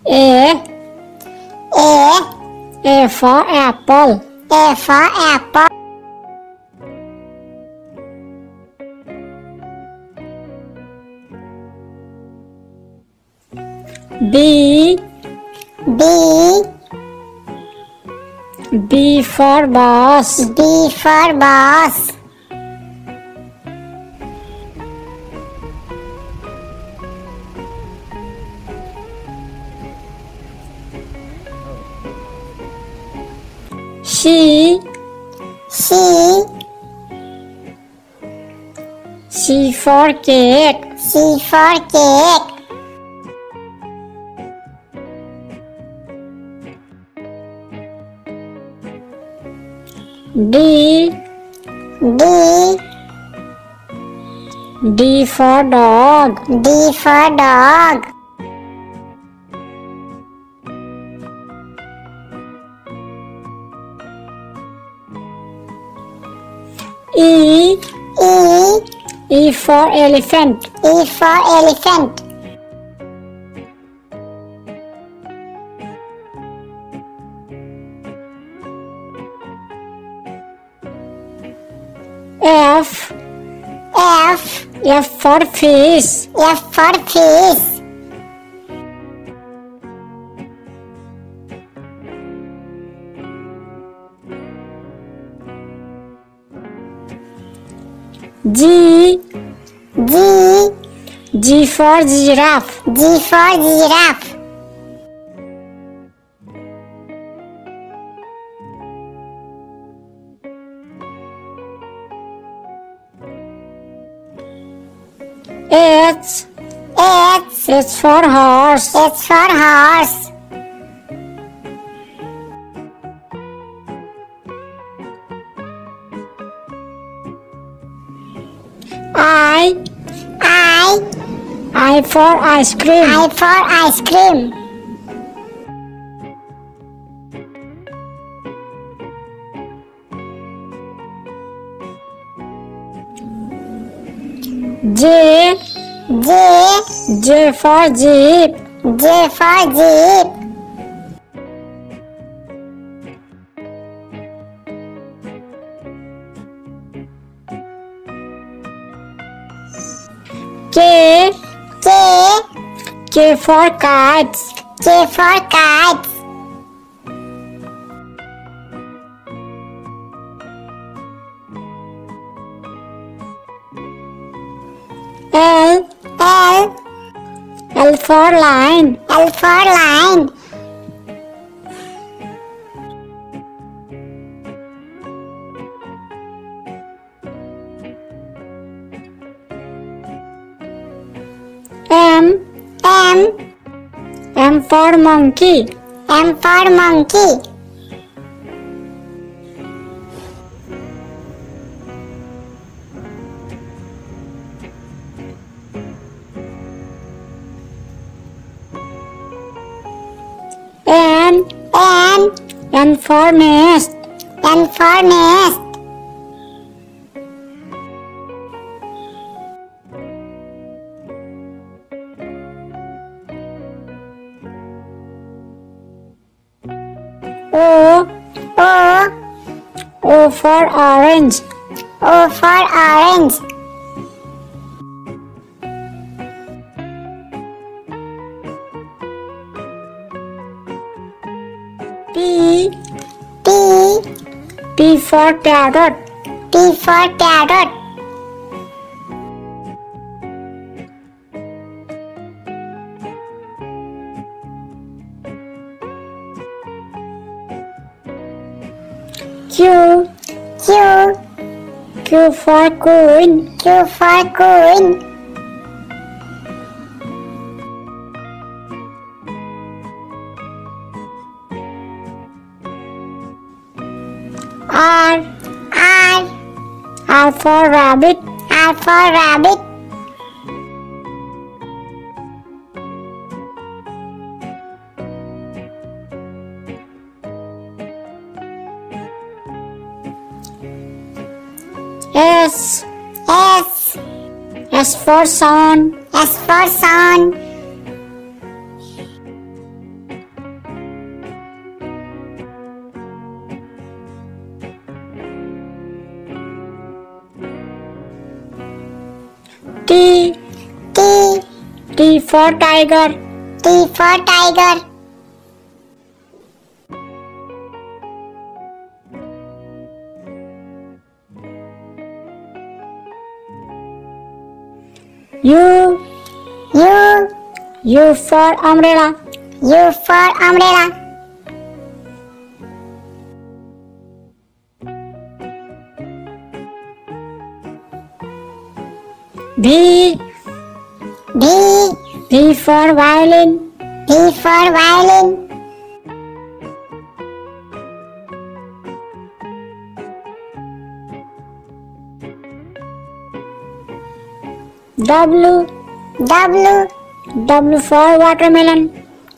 A. A. A for apple. A for apple. B. B. B for bus. B for bus. C. C. C for cake. C for cake. D. D. D for dog. D for dog. E. E. E for elephant. E for elephant. F. F. F for fish. F for fish. G. G. G for giraffe. G for giraffe. H. H. H for horse. H for horse. I. I for ice cream. I for ice cream. J. J. J for jeep. J for jeep. K. K. K for kites. K for kites. L. L. L for lion. L for lion. M. M. M for monkey. M for monkey. N. N for nest. N for nest. O. O for orange. O for orange. P. P for parrot. P for parrot. Q. Q for queen. Q for queen. R. R for rabbit. R for rabbit. S. S for sun. S for sun. T. T. T for tiger. T for tiger. U. U. U for umbrella. U for umbrella. V. V. V for violin. V for violin. W. W. W for watermelon.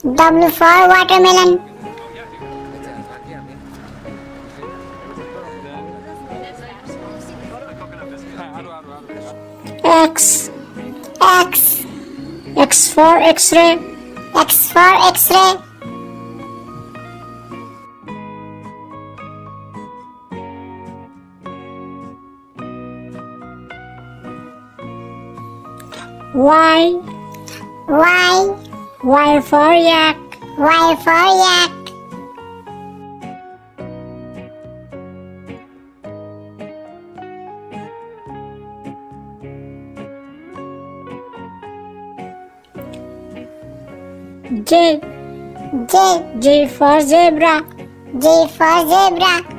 W for watermelon. X. X. X for X-ray. X for X-ray. Y. Y. Y for yak. Y for yak. J. J. J for zebra. J for zebra.